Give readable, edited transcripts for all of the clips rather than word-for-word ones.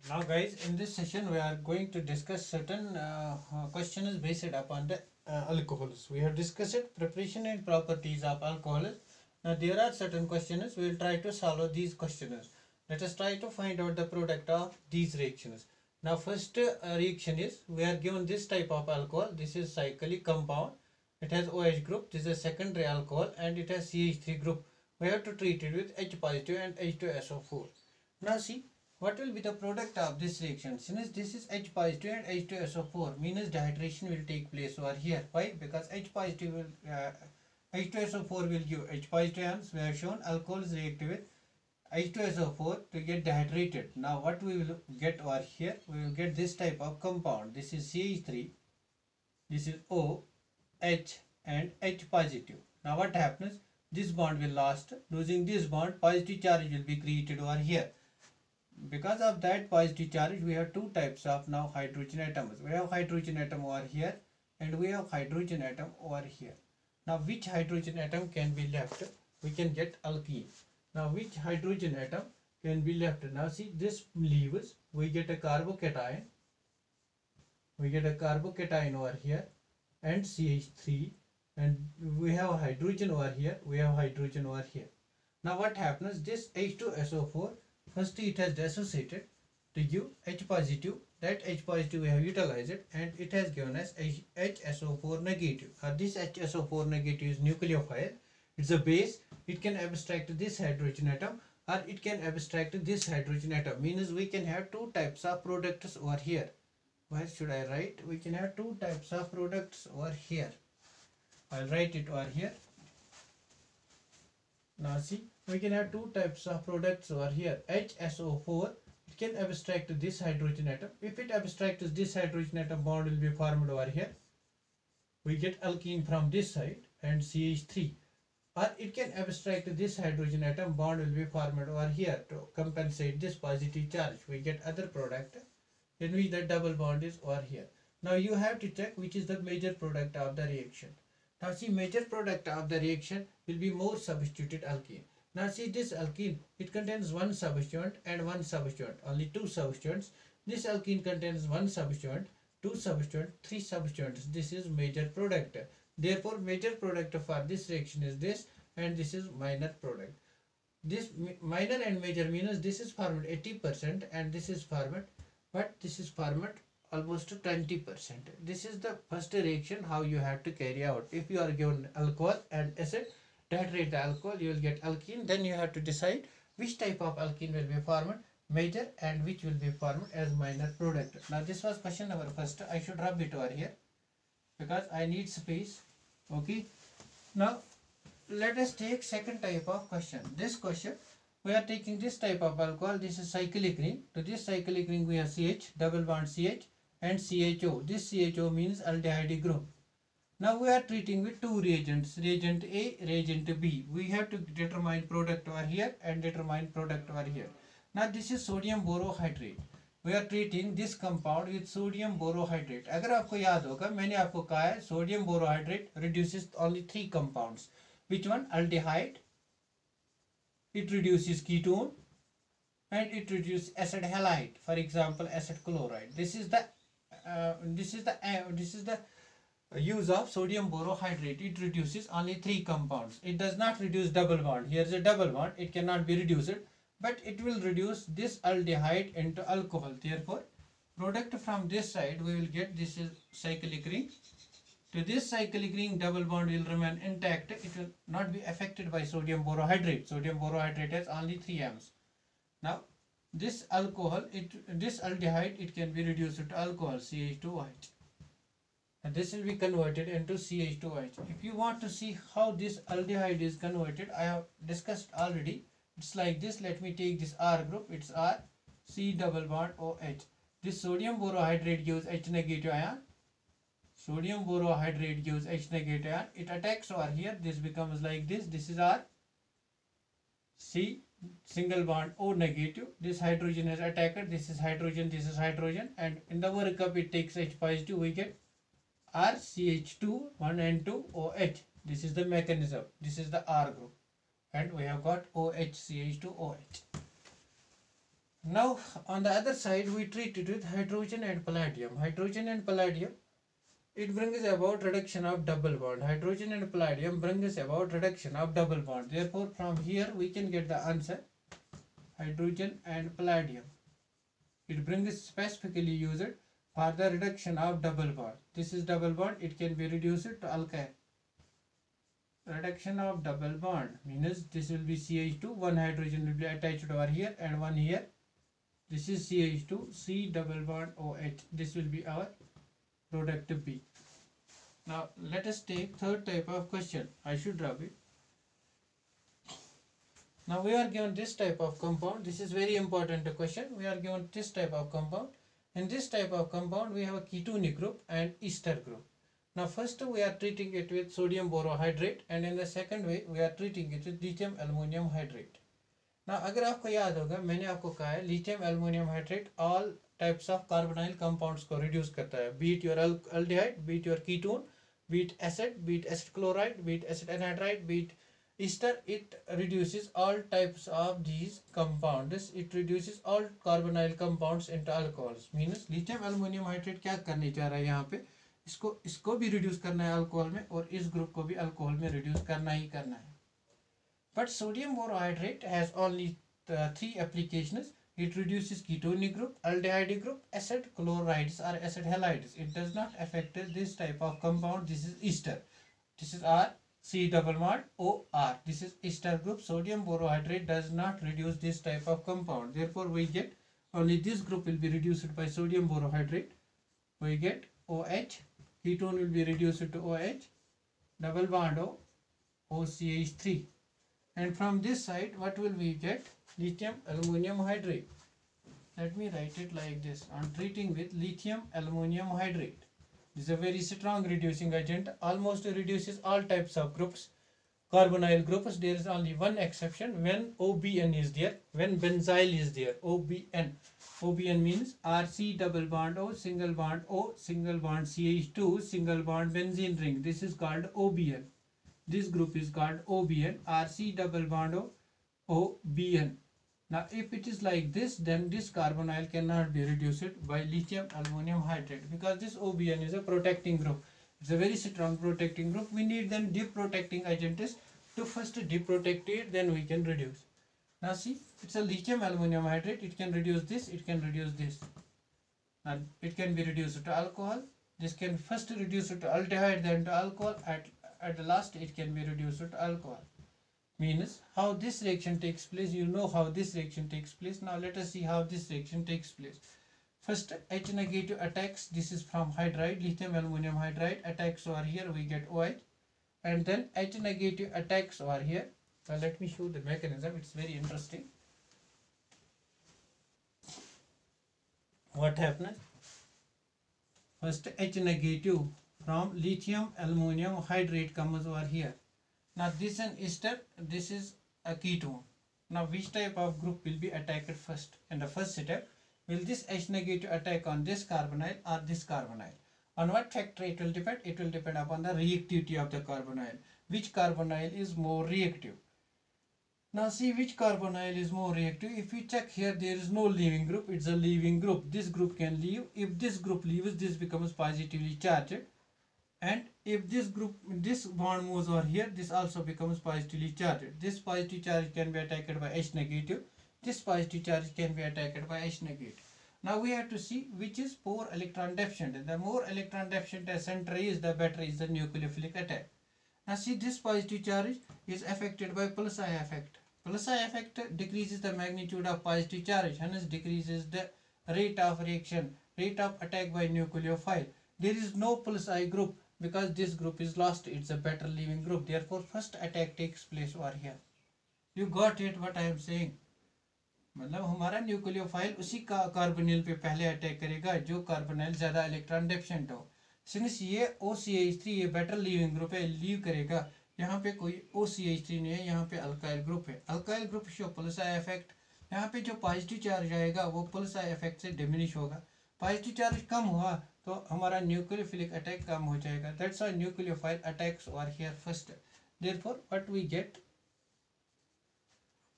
Now guys, in this session we are going to discuss certain questions based upon the alcohols. We have discussed it, preparation and properties of alcohols. Now there are certain questions, we will try to solve these questions. Let us try to find out the product of these reactions. Now first reaction is, we are given this type of alcohol, this is cyclic compound, it has OH group, this is a secondary alcohol and it has CH3 group. We have to treat it with H positive and H2SO4. Now see, what will be the product of this reaction? Since this is H positive and H2SO4, means dehydration will take place over here. Why? Because H positive will H2SO4 will give H positive ions. We have shown alcohols react with H2SO4 to get dehydrated. Now what we will get over here? We will get this type of compound. This is CH3, this is O, H and H positive. Now what happens? This bond will last. Losing this bond, positive charge will be created over here. Because of that positive charge, we have two types of now hydrogen atoms. We have hydrogen atom over here and we have hydrogen atom over here. Now which hydrogen atom can be left? We can get alkene. Now which hydrogen atom can be left? Now see, this leaves, we get a carbocation. We get a carbocation over here and CH3, and we have hydrogen over here, we have hydrogen over here. Now what happens? This H2SO4, first it has dissociated to give H positive. That H positive we have utilized it and it has given us HSO4 negative. This HSO4 negative is nucleophile. It's a base. It can abstract this hydrogen atom or it can abstract this hydrogen atom. Means we can have two types of products over here. Where should I write? We can have two types of products over here. I'll write it over here. Now see, we can have two types of products over here. HSO4, it can abstract this hydrogen atom. If it abstracts this hydrogen atom, bond will be formed over here. We get alkene from this side and CH3. Or it can abstract this hydrogen atom, bond will be formed over here to compensate this positive charge. We get other product in which the double bond is over here. Now you have to check which is the major product of the reaction. Now see, major product of the reaction will be more substituted alkene. Now see, this alkene, it contains one substituent and one substituent, only two substituents. This alkene contains one substituent, two substituent, three substituents. This is major product. Therefore major product for this reaction is this and this is minor product. This minor and major means this is formed 80% and this is formed, but this is formed almost 20%. This is the first reaction how you have to carry out. If you are given alcohol and acid, dehydrate the alcohol, you will get alkene. Then you have to decide which type of alkene will be formed, major, and which will be formed as minor product. Now this was question number first. I should rub it over here because I need space. Okay. Now let us take second type of question. This question, we are taking this type of alcohol. This is cyclic ring. To this cyclic ring we have CH, double bond CH and CHO. This CHO means aldehyde group. Now we are treating with two reagents, reagent A, reagent B. We have to determine product over here and determine product over here. Now this is sodium borohydrate. We are treating this compound with sodium borohydrate. अगर आपको याद होगा, मैंने आपको कहा है sodium borohydrate reduces only three compounds. Which one? Aldehyde. It reduces ketone and it reduces acid halide. For example, acid chloride. This is the use of sodium borohydrate. It reduces only three compounds. It does not reduce double bond. Here is a double bond. It cannot be reduced, but it will reduce this aldehyde into alcohol. Therefore, product from this side we will get, this is cyclic ring. To this cyclic ring, double bond will remain intact. It will not be affected by sodium borohydrate. Sodium borohydrate has only 3 amps. Now this alcohol, this aldehyde, it can be reduced to alcohol, CH2OH. And this will be converted into CH2OH. If you want to see how this aldehyde is converted, I have discussed already. It's like this. Let me take this R group. It's R, C double bond OH. This sodium borohydrate gives H negative ion. Sodium borohydrate gives H negative ion. It attacks over here. This becomes like this. This is R, C single bond O negative. This hydrogen is attacked. This is hydrogen. This is hydrogen. And in the workup, it takes H positive. We get RCH2 1 and 2 OH. This is the mechanism. This is the R group. And we have got OH, CH2, OH. Now on the other side we treat it with hydrogen and palladium. Hydrogen and palladium, it brings about reduction of double bond. Hydrogen and palladium brings about reduction of double bond. Therefore from here we can get the answer hydrogen and palladium. It brings specifically used for the reduction of double bond. This is double bond, it can be reduced to alkyl. Reduction of double bond means this will be CH2, one hydrogen will be attached over here and one here. This is CH2, C double bond OH. This will be our product B. Now let us take third type of question. I should drop it. Now we are given this type of compound. This is very important question. We are given this type of compound. In this type of compound we have a ketonic group and ester group. Now first we are treating it with sodium borohydrate and in the second way we are treating it with lithium aluminum hydrate. Now अगर आपको याद होगा मैंने आपको कहा है lithium aluminum hydrate all types of carbonyl compounds को reduce करता है, be it your aldehyde, be it your ketone, be it acid chloride, be it acid anhydride, be it ester. It reduces all types of these compounds. It reduces all carbonyl compounds into alcohols. Means lithium aluminum hydrate क्या करने जा रहा है यहाँ पे, इसको भी reduce करना है अल्कोहल में और इस ग्रुप को भी अल्कोहल में रिड्यूस करना ही करना है. But sodium borohydrate has only three applications. It reduces ketonic group, aldehyde group, acid chlorides or acid halides. It does not affect this type of compound. This is ester. This is R C double bond O R. This is ester group. Sodium borohydrate does not reduce this type of compound. Therefore, we get only this group will be reduced by sodium borohydrate. We get OH. Ketone will be reduced to OH. Double bond O OCH3. And from this side what will we get? Lithium aluminum hydrate. Let me write it like this. I am treating with lithium aluminum hydrate. This is a very strong reducing agent, almost reduces all types of groups, carbonyl groups. There is only one exception when OBN is there, when benzyl is there. OBN means RC double bond O, single bond CH2, single bond benzene ring. This is called OBN. This group is called OBN, RC double bond O, OBN. Now if it is like this, then this carbonyl cannot be reduced by lithium aluminum hydrate because this OBN is a protecting group. It's a very strong protecting group. We need then deep protecting agents to first deprotect it, then we can reduce. Now see, it's a lithium aluminum hydrate. It can reduce this, it can reduce this. Now it can be reduced to alcohol. This can first reduce it to aldehyde, then to alcohol. At the last it can be reduced to alcohol. Means how this reaction takes place, you know how this reaction takes place. Now let us see how this reaction takes place. First H negative attacks, this is from hydride, lithium aluminum hydride, attacks over here, we get OH. And then H negative attacks over here. Well, let me show the mechanism, it's very interesting. What happens? First H negative from lithium aluminum hydrate comes over here. Now this an ester, this is a ketone. Now which type of group will be attacked first? In the first step, will this H negative attack on this carbonyl or this carbonyl? On what factor it will depend? It will depend upon the reactivity of the carbonyl. Which carbonyl is more reactive? Now see which carbonyl is more reactive. If you check here, there is no leaving group, it's a leaving group. This group can leave. If this group leaves, this becomes positively charged. And if this bond moves over here, this also becomes positively charged. This positive charge can be attacked by H negative. This positive charge can be attacked by H negative. Now we have to see which is more electron deficient. The more electron deficient a center is, the better is the nucleophilic attack. Now see, this positive charge is affected by plus I effect. Plus I effect decreases the magnitude of positive charge, hence decreases the rate of reaction, rate of attack by nucleophile. There is no plus I group because this group is lost. It's a better leaving group. Therefore, first attack takes place over here. You got it? What I am saying? मतलब हमारा nucleophile उसी carbonyl पे पहले attack करेगा जो carbonyl ज्यादा electron deficient हो. Since ये OCH3 ये बेटर लीविंग ग्रुप है, लीव करेगा. यहाँ पे कोई OCH3 नहीं है, यहाँ पे अल्काइल ग्रुप है. Alkyl group show plus I effect. यहाँ पे जो पॉजिटिव चार्ज आएगा वो पल्स आई इफेक्ट से डिमिनिश होगा. पॉजिटिव चार्ज कम हुआ तो हमारा न्यूक्लियोफिलिक अटैक कम हो जाएगा. That's why nucleophile attacks are here first. Therefore what we get,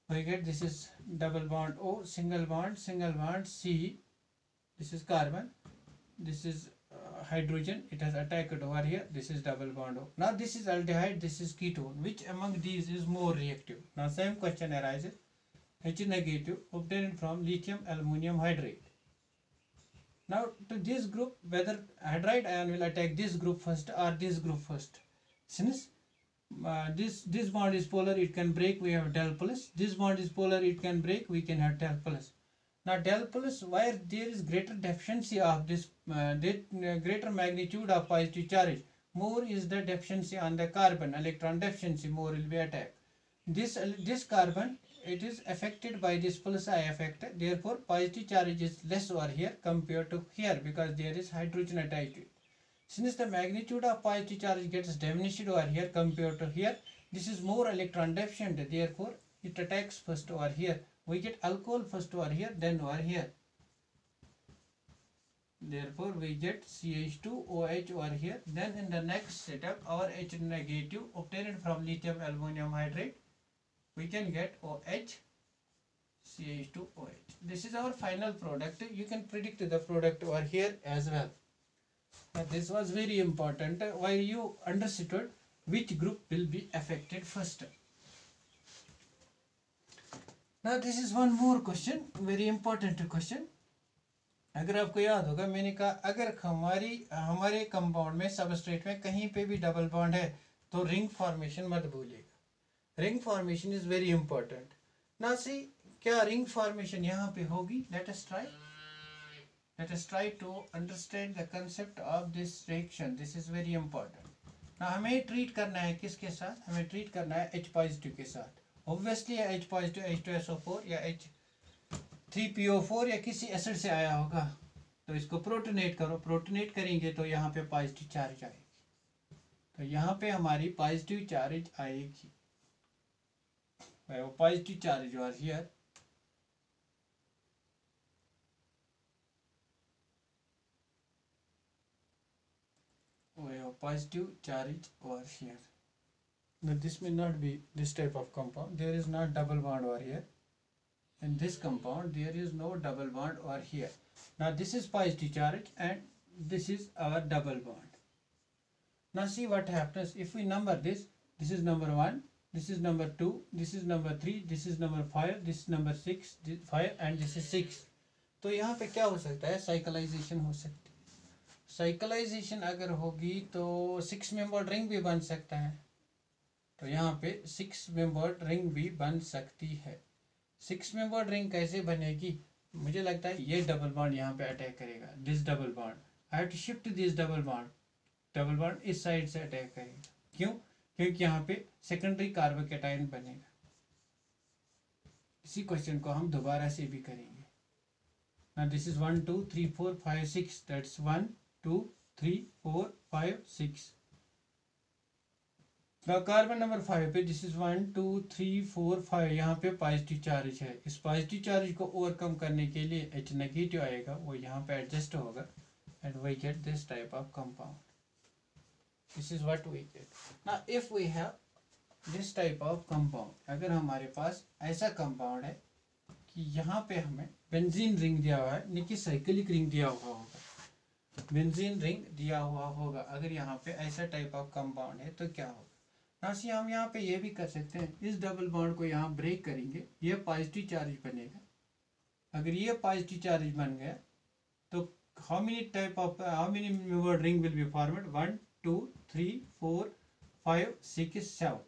We get this is double bond O, single bond C. This is carbon. This is hydrogen. It has attacked over here. This is double bond O. Now this is aldehyde. This is ketone. Which among these is more reactive? Now same question arises. H negative obtained from lithium aluminum hydride. Now to this group, whether hydride ion will attack this group first or this group first. Since this bond is polar, it can break, we have del plus. This bond is polar, it can break, we can have del plus. Now del plus, where there is greater deficiency of this, greater magnitude of positive charge, more is the deficiency on the carbon, electron deficiency, more will be attacked. This carbon, it is affected by this plus I effect, therefore positive charge is less over here compared to here because there is hydrogen attached to it. Since the magnitude of positive charge gets diminished over here compared to here, this is more electron deficient, therefore it attacks first over here. We get alcohol first over here, then over here. Therefore we get CH2OH over here. Then in the next setup, our H negative obtained from lithium aluminum hydride, we can get OH, CH2OH. This is our final product. You can predict the product over here as well. This was very important. Why you understood which group will be affected first. Now this is one more question, very important question. अगर आपको याद होगा मैंने कहा अगर हमारे compound में substrate में कहीं पे भी डबल बॉन्ड है तो रिंग फॉर्मेशन मत भूलिएगा. Ring formation is very important. ना सी क्या रिंग फॉर्मेशन यहाँ पे होगी. Let us try to understand the concept of this reaction. This is very important. ना हमें ट्रीट करना है किसके साथ. हमें ट्रीट करना है H पॉजिटिव के साथ. ऑब्वियसली H पॉजिटिव H2SO4 या H3PO4 या किसी एसिड से आया होगा तो इसको प्रोटोनेट करो. प्रोटोनेट करेंगे तो यहाँ पे पॉजिटिव चार्ज आएगी. तो यहाँ पे हमारी पॉजिटिव चार्ज आएगी. पॉजिटिव चार्ज और here positive charge over here. Now this may not be this type of compound. There is not double bond over here. In this compound there is no double bond over here. Now this is positive charge and this is our double bond. Now see what happens if we number this. This is number 1, this is number 2, this is number 3, this is number 5, this is number 6, 5 and this is 6. तो यहाँ पे क्या हो सकता है. Cyclisation हो सकती है. साइक्लाइजेशन अगर होगी तो 6 मेंबर्ड रिंग भी बन सकता है. तो यहाँ पे 6 मेंबर्ड रिंग भी बन सकती है. 6 मेंबर्ड रिंग कैसे बनेगी. मुझे लगता है ये डबल बॉन्ड यहाँ पे अटैक करेगा. This double bond I have to shift this double bond इस साइड से अटैक करेगा. क्यों. क्योंकि यहाँ पे सेकेंडरी कार्बोकेटाइन बनेगा. इसी क्वेश्चन को हम दोबारा से भी करेंगे. Now this is 1 2 3 4 5 6. That's 1 2 3 4 5 6. Now carbon number 5 पे दिस इज 1 2 3 4 5. यहाँ पे पॉजिटिव चार्ज है. इस पॉजिटिव चार्ज को ओवरकम करने के लिए H नेगेटिव आएगा. वो यहाँ पे एडजस्ट होगा and we get this type of compound. This is what we get. Now if we have this type of compound, अगर हमारे पास ऐसा कंपाउंड है कि यहाँ पे हमें बेंजीन रिंग दिया हुआ है, निकी साइक्लिक रिंग दिया हुआ होगा. बेंजीन रिंग दिया हुआ होगा. अगर यहाँ पे ऐसा टाइप ऑफ कंपाउंड है तो क्या होगा. नासी हम यहाँ पे ये भी कर सकते हैं. इस डबल बॉन्ड को यहाँ ब्रेक करेंगे. ये पॉजिटिव चार्ज बनेगा. अगर ये पॉजिटिव चार्ज बन गया तो how many membered ring will be formed. 1 2 3 4 5 6 7.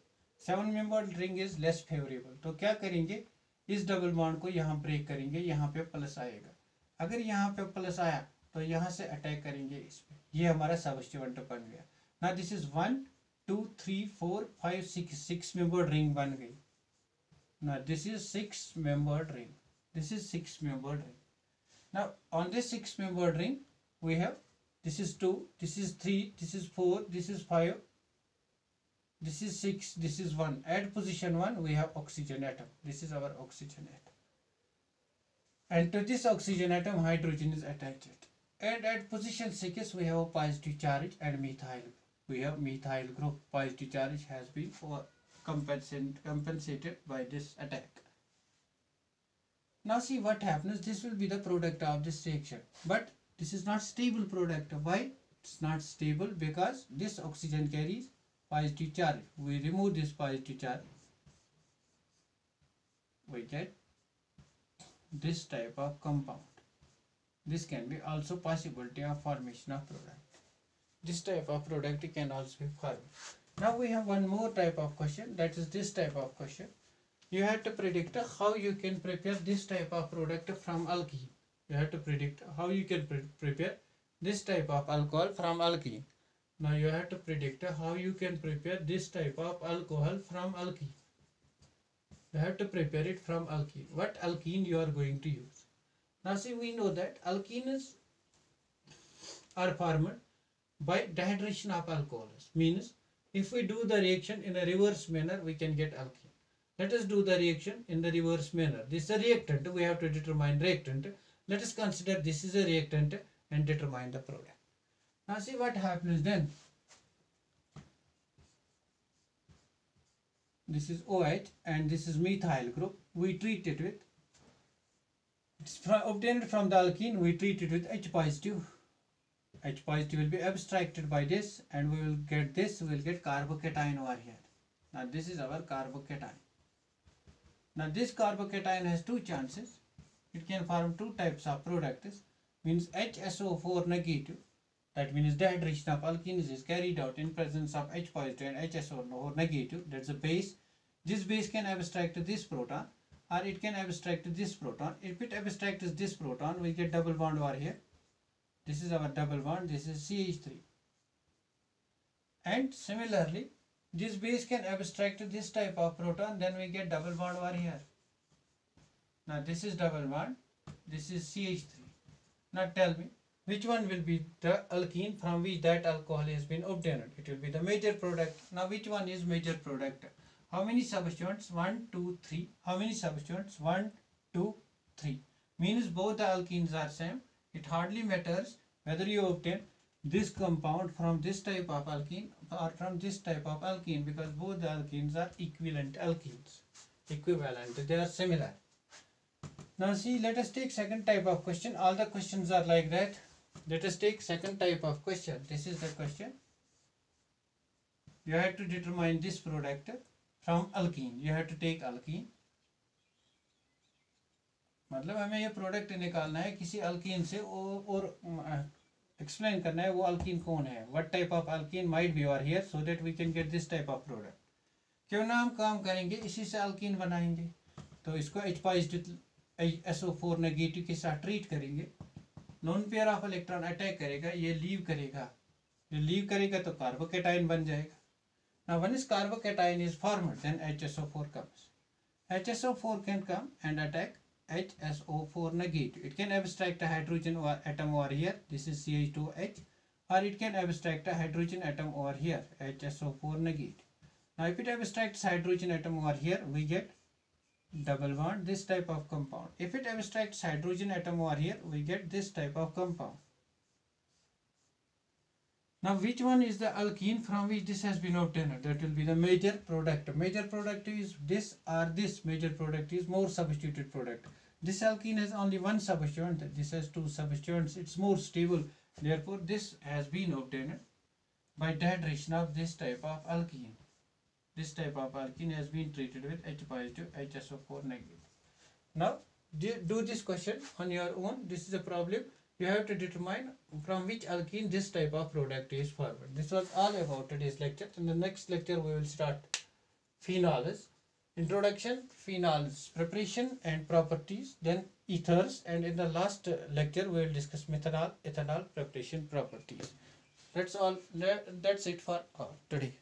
7 membered ring is less favorable. तो क्या करेंगे. इस डबल बॉन्ड को यहाँ ब्रेक करेंगे. यहाँ पे प्लस आएगा. अगर यहाँ पे प्लस आया तो यहाँ से अटैक करेंगे इस पे. ये हमारा सबस्टिट्यूएंट बन गया. ना दिस इज 1 2 3 4 5 6 मेंबर्ड रिंग बन गई. ना this is 6 membered ring. This is 6 membered ring. Now on this 6 membered ring we have this is 2, this is 3, this is 4, this is 5, this is 6, this is 1. At position 1 we have oxygen atom. This is our oxygen atom. And to this oxygen atom hydrogen is attached. And at position 6 we have a positive charge and methyl. We have methyl group. Positive charge has been compensated by this attack. Now see what happens. This will be the product of this reaction, but this is not stable product. Why? It's not stable because this oxygen carries positive charge. We remove this positive charge, we get this type of compound. This can be also possibility of formation of product. This type of product can also be formed. Now we have one more type of question, that is this type of question. You have to predict how you can prepare this type of product from alkene. You have to predict how you can prepare this type of alcohol from alkene. Now you have to predict how you can prepare this type of alcohol from alkene. You have to prepare it from alkene. What alkene you are going to use? Now see, we know that alkenes are formed by dehydration of alcohols. Means if we do the reaction in a reverse manner, we can get alkene. Let us do the reaction in the reverse manner. This is a reactant. We have to determine reactant. Let us consider this is a reactant and determine the product. Now see what happens then. This is OH and this is methyl group. We treat it with, it's obtained from the alkene, we treat it with H positive. H positive will be abstracted by this and we will get this, we will get carbocation over here. Now this is our carbocation. Now this carbocation has two chances. It can form two types of products. Means HSO4 negative, that means dehydration of alkenes is carried out in presence of H positive and HSO4 negative, that's a base. This base can abstract this proton or it can abstract this proton. If it abstracts this proton, we get double bond over here. This is our double bond, this is CH3. And similarly, this base can abstract this type of proton, then we get double bond over here. Now this is double bond, this is CH3. Now tell me, which one will be the alkene from which that alcohol has been obtained? It will be the major product. Now which one is major product? How many substituents? 1, 2, 3. How many substituents? 1, 2, 3. Means both the alkenes are same. It hardly matters whether you obtain this compound from this type of alkene or from this type of alkene, because both the alkenes are equivalent alkenes. Equivalent, they are similar. Now see, let us take second type of question. All the questions are like that. Let us take second type of question. This is the question. You have to determine this product from alkene. You have to take alkene. मतलब हमें ये product निकालना है किसी alkyne से और explain करना है वो अल्कीन कौन है. What type of alkyne might be over here so that we can get this type of product. क्यों ना हम काम करेंगे इसी से अल्कीन बनाएंगे. तो इसको H पॉजिटिव SO4 नेगेटिव के साथ ट्रीट करेंगे. Lone pair of electron attack करेगा, ये लीव करेगा. ये लीव करेगा तो कार्बोकेटाइन बन जाएगा. Now when is carbocation is formed, then HSO4 comes. HSO4 can come and attack HSO4 negative. It can abstract a hydrogen atom over here. This is CH2H. Or it can abstract a hydrogen atom over here, HSO4 negative. Now if it abstracts hydrogen atom over here, we get double bond, this type of compound. If it abstracts hydrogen atom over here, we get this type of compound. Now which one is the alkene from which this has been obtained? That will be the major product. Major product is this or this. Major product is more substituted product. This alkene has only one substituent. This has two substituents. It's more stable. Therefore this has been obtained by dehydration of this type of alkene. This type of alkene has been treated with H positive HSO4 negative. Now do this question on your own. This is a problem. You have to determine from which alkene this type of product is formed. This was all about today's lecture. In the next lecture we will start phenols, introduction, phenols, preparation and properties, then ethers, and in the last lecture we will discuss methanol, ethanol, preparation, properties. That's all. That's it for today.